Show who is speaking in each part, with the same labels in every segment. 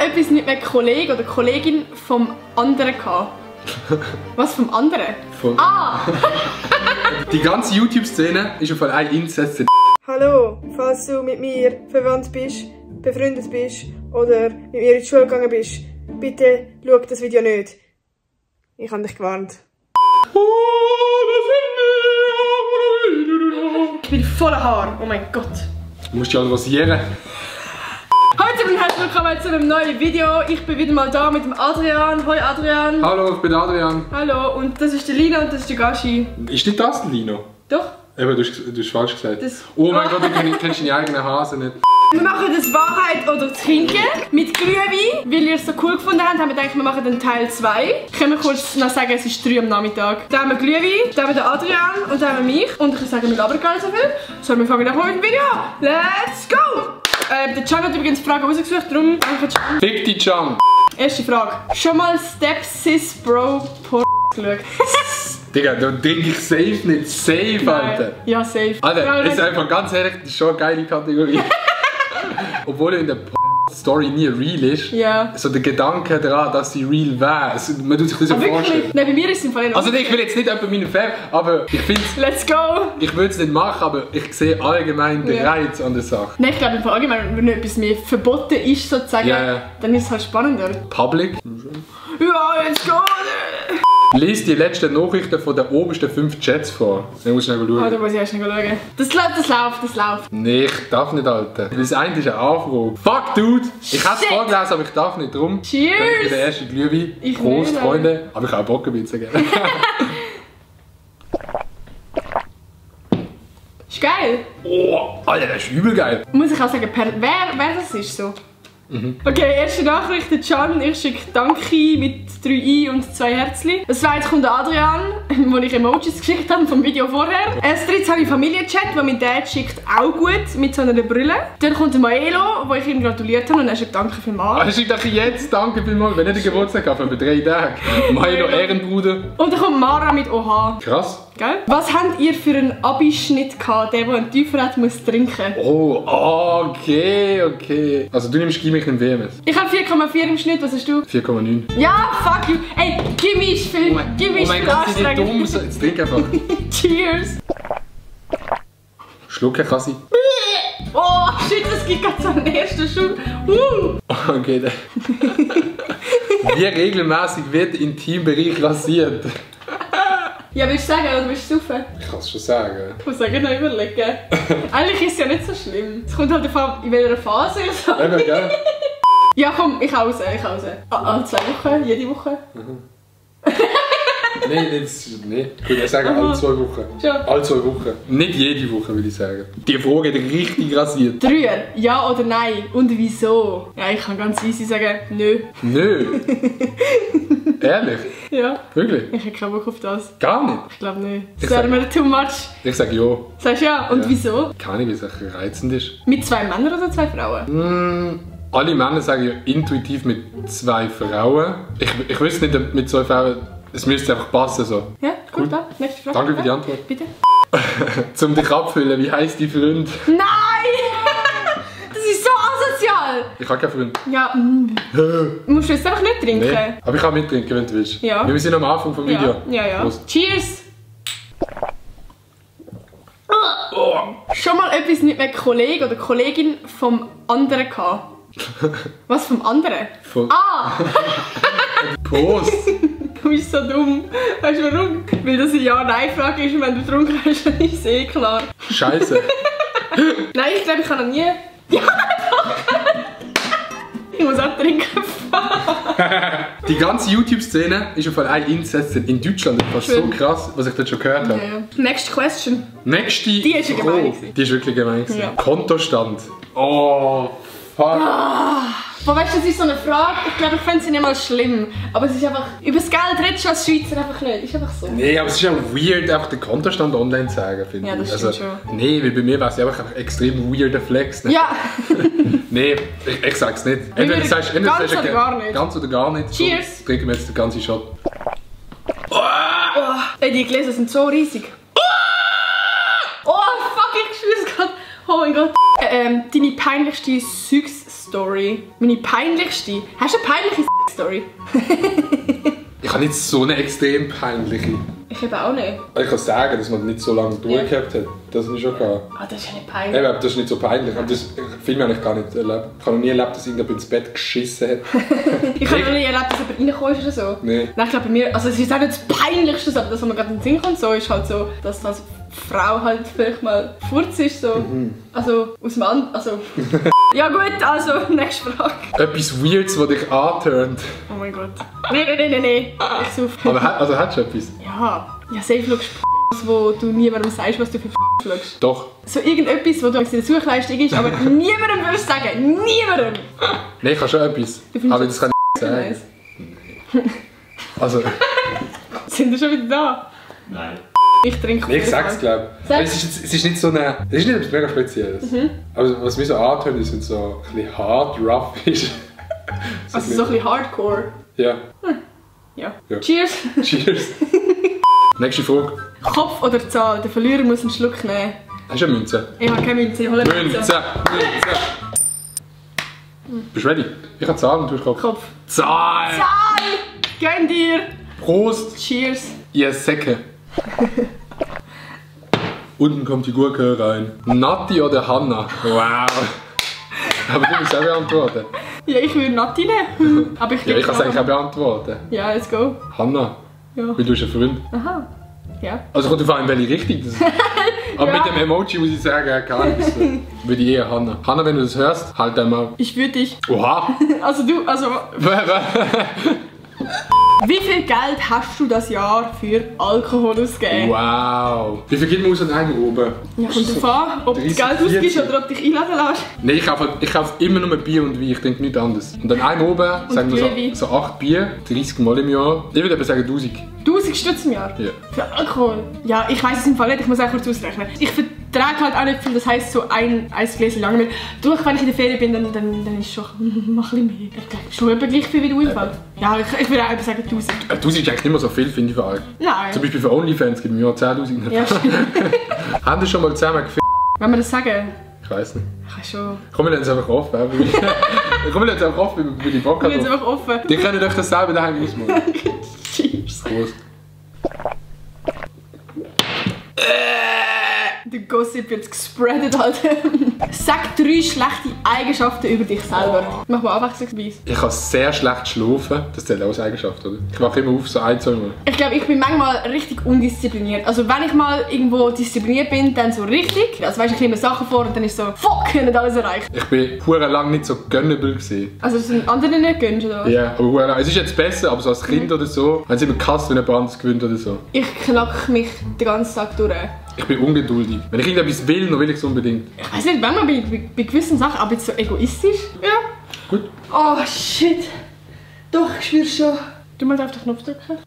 Speaker 1: etwas mit einem Kollegen oder Kollegin vom anderen gehabt? Was vom anderen?
Speaker 2: Die ganze YouTube-Szene ist auf ein Inzest.
Speaker 3: Hallo, falls du mit mir verwandt bist, befreundet bist oder mit mir in die Schule gegangen bist, bitte schau das Video nicht. Ich habe dich gewarnt.
Speaker 1: Ich bin voller Haar, oh mein Gott.
Speaker 2: Du musst dich halt rasieren.
Speaker 1: Heute und herzlich willkommen zu einem neuen Video. Ich bin wieder mal da mit dem Adrian. Hoi Adrian.
Speaker 2: Hallo, ich bin Adrian.
Speaker 1: Hallo, und das ist der Lino und das ist der Gashi.
Speaker 2: Ist nicht das der Lino?
Speaker 1: Doch.
Speaker 2: Eben, du hast falsch gesagt.
Speaker 1: Das...
Speaker 2: Oh mein Gott, du kennst deine eigenen Hasen nicht.
Speaker 1: Wir machen das Wahrheit oder Trinken mit Glühwein. Weil ihr es so cool gefunden habt, haben wir gedacht, wir machen dann Teil 2. Ich kann mir kurz noch sagen, es ist 3 am Nachmittag. Da haben wir Glühwein, da haben wir den Adrian und da haben wir mich. Und ich würde sagen, wir labern gar nicht so viel. So, wir fangen nach mit dem Video. Let's go! Der Can hat übrigens die Frage rausgesucht, darum danke Can.
Speaker 2: Fick die Can.
Speaker 1: Erste Frage. Schon mal Stepsis Bro Porn geschaut?
Speaker 2: Digga, da denke ich safe nicht. Safe, Alter.
Speaker 1: Ja, safe.
Speaker 2: Alter, ist einfach ganz ehrlich, das ist schon eine geile Kategorie. Obwohl er in der Story nie real ist,
Speaker 1: ja.
Speaker 2: So der Gedanke daran, dass sie real wäre, man tut sich das ja vorstellen.
Speaker 1: Nein, bei mir ist es im Fall nicht.
Speaker 2: Also ich will jetzt nicht jemand meinen Fan, aber ich finde
Speaker 1: let's go!
Speaker 2: Ich würde es nicht machen, aber ich sehe allgemein den Reiz an der Sache.
Speaker 1: Nein, ich glaube allgemein, wenn etwas mehr verboten ist, sozusagen, dann ist es halt spannender.
Speaker 2: Public?
Speaker 1: Ja, let's go!
Speaker 2: Lies die letzten Nachrichten von den obersten 5 Chats vor. Dann musst du schnell schauen.
Speaker 1: Oh, da muss ich erst schnell schauen. Das läuft.
Speaker 2: Nee, ich darf nicht, Alter. Das eine ist eine Anfrage. Fuck, Dude! Ich habe es vorgelesen, aber ich darf nicht drum.
Speaker 1: Cheers!
Speaker 2: Dann ist der erste Glühwein.
Speaker 1: Ich
Speaker 2: Prost,
Speaker 1: nicht,
Speaker 2: Freunde. Aber ich habe auch Bock ein bisschen gerne.
Speaker 1: Ist geil!
Speaker 2: Oh, Alter, das ist übel geil.
Speaker 1: Muss ich auch sagen, wer das ist so? Okay, erste Nachricht, der Can, ich schicke Danke mit 3 I und 2 Herzchen. Das zweite kommt der Adrian, wo ich Emojis geschickt habe vom Video vorher. Als drittes habe ich Familienchat, wo mein Dad schickt auch gut mit so einer Brille. Dann kommt der Maelo, wo ich ihm gratuliert habe und er schickt Danke vielmals.
Speaker 2: Also ich dachte jetzt Danke vielmals, wenn ich den Geburtstag habe, für 3 Tage. Maelo Ehrenbruder.
Speaker 1: Und dann kommt Mara mit OH.
Speaker 2: Krass.
Speaker 1: Gell? Was habt ihr für einen Abischnitt gehabt, der einen Tiefer hat, muss trinken?
Speaker 2: Oh, okay. Also du nimmst Gimmi im WMS.
Speaker 1: Ich habe 4,4 im Schnitt, was hast du?
Speaker 2: 4,9.
Speaker 1: Ja, fuck you. Ey, Gimmi ist viel, Gimmi ist viel anstrengend.
Speaker 2: Oh mein Gott, jetzt trink einfach.
Speaker 1: Cheers.
Speaker 2: Schlucken kann sie.
Speaker 1: Oh, shit, das geht gerade so an den ersten Schub.
Speaker 2: Okay, dann. Wie regelmäßig wird der Intimbereich rasiert?
Speaker 1: Ja, willst du sagen oder willst du saufen?
Speaker 2: Ich kann es schon sagen.
Speaker 1: Ich muss sagen, noch überlegen. Eigentlich ist es ja nicht so schlimm. Es kommt halt davon, in welcher Phase ich sage.
Speaker 2: Eben, gell?
Speaker 1: Ja, komm, ich raus. Alle 2 Wochen, jede Woche.
Speaker 2: Nein. Gut, ich sage alle 2 Wochen.
Speaker 1: Ja.
Speaker 2: Alle 2 Wochen. Nicht jede Woche, würde ich sagen. Die Frage hat richtig rasiert.
Speaker 1: 3, ja oder nein? Und wieso? Ja, ich kann ganz easy sagen, nö.
Speaker 2: Nö. Ehrlich?
Speaker 1: Ja.
Speaker 2: Wirklich?
Speaker 1: Ich habe keinen Bock auf das.
Speaker 2: Gar nicht?
Speaker 1: Ich glaube nicht. Das wäre mir too much.
Speaker 2: Ich sage ja.
Speaker 1: Sagst du ja? Und wieso?
Speaker 2: Keine Ahnung, wie es reizend ist.
Speaker 1: Mit 2 Männern oder 2 Frauen?
Speaker 2: Alle Männer sagen ja intuitiv mit 2 Frauen. Ich wüsste nicht mit 2 Frauen. Es müsste einfach passen so.
Speaker 1: Ja, gut, da. Nächste Frage.
Speaker 2: Danke für die Antwort.
Speaker 1: Bitte.
Speaker 2: Zum dich abfüllen, wie heisst die Freund?
Speaker 1: Nein! Das ist so asozial!
Speaker 2: Ich habe keinen Freund.
Speaker 1: Ja, musst du jetzt einfach nicht trinken?
Speaker 2: Nee, aber ich kann mittrinken, wenn du willst.
Speaker 1: Ja.
Speaker 2: Wir sind am Anfang vom Video.
Speaker 1: Ja.
Speaker 2: Prost.
Speaker 1: Cheers! Schon mal etwas mit einem Kollegen oder Kollegin vom anderen gehabt? Was vom anderen?
Speaker 2: Prost!
Speaker 1: Du bist so dumm. Weißt du warum? Weil das eine Ja-Nein-Frage ist und wenn du getrunken hast, dann ist es eh klar.
Speaker 2: Scheiße.
Speaker 1: Nein, ich glaube, ich kann noch nie... Ja, doch! Ich muss auch trinken.
Speaker 2: Die ganze YouTube-Szene ist auf ein Inzest in Deutschland. Das ist so krass, was ich dort schon gehört habe.
Speaker 1: Ja. Next question.
Speaker 2: Nächste
Speaker 1: Die ist ja gemein.
Speaker 2: Die ist wirklich gemein.
Speaker 1: Ja.
Speaker 2: Kontostand. Oh, fuck.
Speaker 1: Boah, weißt du, das ist so eine Frage, ich glaube, ich fände sie nicht mal schlimm. Aber es ist einfach, über das Geld redest du als Schweizer einfach nicht. Ist einfach so.
Speaker 2: Nee, aber es ist auch weird, einfach den Kontostand online zu sagen, finde ich.
Speaker 1: Ja, das stimmt schon.
Speaker 2: Nee, weil bei mir war es einfach ein extrem weirder Flex. Ne?
Speaker 1: Ja!
Speaker 2: Nee, ich sag's nicht. Entweder du sagst
Speaker 1: ganz oder gar nicht.
Speaker 2: Ganz oder gar nicht.
Speaker 1: Cheers!
Speaker 2: So, trinken wir jetzt den ganzen Shot.
Speaker 1: Oh, ey, die Gläser sind so riesig. Oh, fuck, ich spür's gerade. Oh mein Gott. Deine peinlichste Sex Story. Meine peinlichste. Hast du eine peinliche Story?
Speaker 2: Ich habe nicht so eine extrem peinliche.
Speaker 1: Ich eben auch nicht.
Speaker 2: Ich kann sagen, dass man nicht so lange durchgehabt hat. Das ist schon klar.
Speaker 1: Ah, das ist ja nicht peinlich.
Speaker 2: Eben, das ist nicht so peinlich. Aber das Film habe ich gar nicht erlebt. Ich habe noch nie erlebt, dass irgendjemand ins Bett geschissen hat.
Speaker 1: Ich habe noch nie erlebt, dass jemand reingekommen ist oder so.
Speaker 2: Nee.
Speaker 1: Nein, ich glaube bei mir, also es ist auch nicht das Peinlichste, aber das, was mir gerade in den Sinn kommt, so, ist halt so, dass das Frau halt vielleicht mal furz ist, so. Also, aus dem also... Ja gut, also, nächste Frage.
Speaker 2: Etwas Weirdes, das dich anturnt.
Speaker 1: Oh mein Gott. Nein. Ich suche.
Speaker 2: Aber also hast du etwas?
Speaker 1: Ja. Ja, safe schaust du wo du niemandem sagst, was du für schaust.
Speaker 2: Doch.
Speaker 1: So irgendetwas, wo du in der Suchleistung ist, aber niemandem würdest sagen. Niemandem!
Speaker 2: Nein, ich habe schon etwas. Aber das kann ich nicht sagen.
Speaker 1: Nice.
Speaker 2: Also...
Speaker 1: Sind wir schon wieder da?
Speaker 4: Nein.
Speaker 1: Ich trinke.
Speaker 2: Nee, ich sag's, glaube ich. Es ist nicht so eine... Es ist nicht etwas mega Spezielles. Aber was mich so antönt, ist, wenn es so ein bisschen hart, rough ist.
Speaker 1: Also so ein bisschen Hardcore.
Speaker 2: Ja.
Speaker 1: Ja.
Speaker 2: Ja.
Speaker 1: Cheers!
Speaker 2: Cheers. Nächste Frage.
Speaker 1: Kopf oder Zahl? Der Verlierer muss einen Schluck nehmen.
Speaker 2: Hast du eine Münze?
Speaker 1: Ich habe keine Münze, ich hole eine Münze.
Speaker 2: Münze! Bist du ready? Ich habe Zahlen und du hast Kopf.
Speaker 1: Kopf.
Speaker 2: Zahl!
Speaker 1: Zahl! Gönn dir!
Speaker 2: Prost!
Speaker 1: Cheers!
Speaker 2: Ihr Säcke! Unten kommt die Gurke rein. Nati oder Hanna? Wow! Aber du musst auch beantworten.
Speaker 1: Ja, ich würde Nati nehmen. Aber ich
Speaker 2: Ja, ich kann es eigentlich auch beantworten.
Speaker 1: Ja, let's go.
Speaker 2: Hanna.
Speaker 1: Ja.
Speaker 2: Weil du bist ein Freund.
Speaker 1: Aha. Ja.
Speaker 2: Also kommt auf einen, welche Richtung. Aber
Speaker 1: Ja.
Speaker 2: mit dem Emoji muss ich sagen, gar nichts. Würde ich eher Hanna. Hanna, wenn du das hörst, halt einmal.
Speaker 1: Ich würde dich.
Speaker 2: Oha!
Speaker 1: Also du, also... Wie viel Geld hast du das Jahr für Alkohol ausgegeben?
Speaker 2: Wow! Wie viel gibt man aus an einem oben?
Speaker 1: Ja, kommt drauf an, ob du
Speaker 2: 30,
Speaker 1: Geld ausgibst
Speaker 2: 40.
Speaker 1: oder ob du dich einladen lässt.
Speaker 2: Nein, ich kaufe immer nur Bier und Wein, ich denke nichts anderes. Und an einem oben, sagen wir
Speaker 1: Glühwein.
Speaker 2: so 8 Bier, 30 Mal im Jahr. Ich würde aber sagen 1000.
Speaker 1: 1000 Stutz im Jahr?
Speaker 2: Ja.
Speaker 1: Für Alkohol? Ja, ich weiss es im Fall nicht, ich muss auch kurz ausrechnen. Ich vertrage halt auch nicht viel, das heisst so ein Gläschen lang mit. Du, wenn ich in der Ferien bin, dann ist es schon ein bisschen mehr. Ich glaube, schon etwa gleich viel wie du im Fall. Ja, ich würde auch eben sagen 1000.
Speaker 2: 1000 ist eigentlich nicht mehr so viel, finde ich für alle.
Speaker 1: Nein.
Speaker 2: Zum Beispiel für OnlyFans gibt es im Jahr 10.000.
Speaker 1: Ja, stimmt.
Speaker 2: Haben die schon mal zusammen gefickt?
Speaker 1: Wenn wir das sagen?
Speaker 2: Ich weiß nicht.
Speaker 1: Ich weiß schon.
Speaker 2: Komm, wir lassen es einfach offen. Komm, wir lassen es einfach offen, weil die Bock
Speaker 1: Ich bin jetzt
Speaker 2: hat.
Speaker 1: einfach offen.
Speaker 2: Die können euch das selber daheim ausmachen.
Speaker 1: Cheers.
Speaker 2: Prost.
Speaker 1: Der Gossip wird gespreadet, Alter. Sag 3 schlechte Eigenschaften über dich selber. Mach mal abwechslungsweise.
Speaker 2: Ich kann sehr schlecht schlafen. Das zählt auch als Eigenschaft, oder? Ich wache immer auf, so 1-2 Mal.
Speaker 1: Ich glaube, ich bin manchmal richtig undiszipliniert. Also wenn ich mal irgendwo diszipliniert bin, dann so richtig. Also weißt, ich nehme Sachen vor und dann ist so, fuck, ich habe nicht alles erreicht.
Speaker 2: Ich bin hure lang nicht so gönnable gewesen.
Speaker 1: Also das sind andere nicht gönnst, oder was?
Speaker 2: Ja, aber hure lang. Es ist jetzt besser, aber so als Kind oder so, haben sie immer gehasst, wenn jemand anderes gewinnt oder so.
Speaker 1: Ich knack mich den ganzen Tag durch.
Speaker 2: Ich bin ungeduldig. Wenn ich irgendetwas will, dann will ich es unbedingt.
Speaker 1: Ich weiß nicht, manchmal bin ich bei gewissen Sachen, aber jetzt so egoistisch. Ja.
Speaker 2: Gut.
Speaker 1: Oh shit. Doch, ich spüre schon. Du mal auf den Knopf drücken.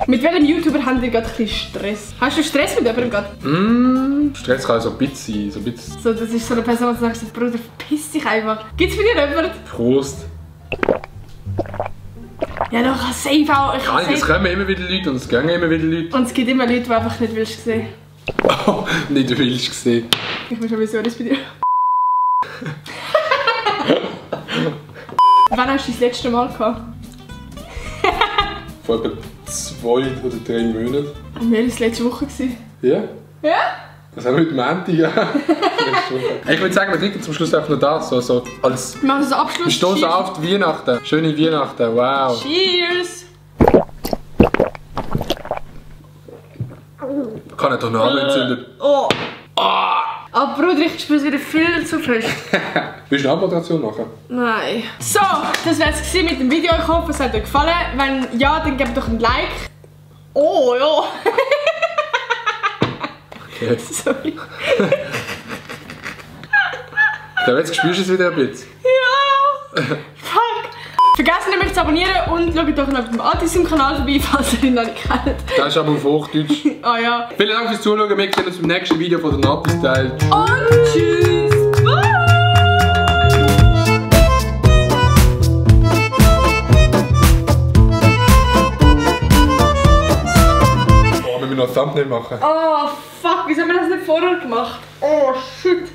Speaker 1: Mit welchem YouTuber habt ihr gerade ein bisschen Stress? Hast du Stress mit jemandem gerade?
Speaker 2: Stress kann so ein bisschen sein. So ein bisschen.
Speaker 1: So, das ist so eine Person, die sagt, Bruder, verpiss dich einfach. Gibt's bei dir jemanden?
Speaker 2: Prost.
Speaker 1: Ja, doch, ich safe auch. Ich
Speaker 2: Nein, es
Speaker 1: safe.
Speaker 2: kommen immer wieder Leute und es gehen immer wieder Leute.
Speaker 1: Und es gibt immer Leute, die einfach nicht willst sehen.
Speaker 2: Oh, nicht du willst sehen.
Speaker 1: Ich weiß schon, wieso das bei dir. Wann hast du das letzte Mal gehabt?
Speaker 2: Vor etwa 2 oder 3 Monaten.
Speaker 1: Und mir war es letzte Woche.
Speaker 2: Ja?
Speaker 1: Ja?
Speaker 2: Was haben wir heute Montag? Ja. Ich würde sagen, wir trinken zum Schluss einfach noch das. So als
Speaker 1: Wir machen das Abschluss.
Speaker 2: wir stoßen
Speaker 1: Cheers.
Speaker 2: auf die Weihnachten. Schöne Weihnachten, wow.
Speaker 1: Cheers!
Speaker 2: Kann ich doch noch anzünden.
Speaker 1: Oh! Aber Bruder, ich spüre es wieder viel zu frisch.
Speaker 2: Willst du eine Abmoderation machen?
Speaker 1: Nein. So, das war es mit dem Video. Ich hoffe, es hat euch gefallen. Wenn ja, dann gebt doch ein Like. Oh, ja.
Speaker 2: Okay.
Speaker 1: Sorry.
Speaker 2: Ich glaube, jetzt spürst du es wieder ein bisschen.
Speaker 1: Ja. Fuck. Vergesst nicht, mich zu abonnieren und schaut doch noch auf dem Antisim-Kanal vorbei, falls ihr ihn noch nicht kennt.
Speaker 2: Das ist aber auf Hochdeutsch.
Speaker 1: Ah ja.
Speaker 2: Vielen Dank fürs Zuschauen. Wir sehen uns im nächsten Video von der Nati-Style.
Speaker 1: Und tschüss. Bye.
Speaker 2: wir noch ein Thumbnail machen.
Speaker 1: Oh fuck, wieso haben wir das nicht vorher gemacht? Oh shit.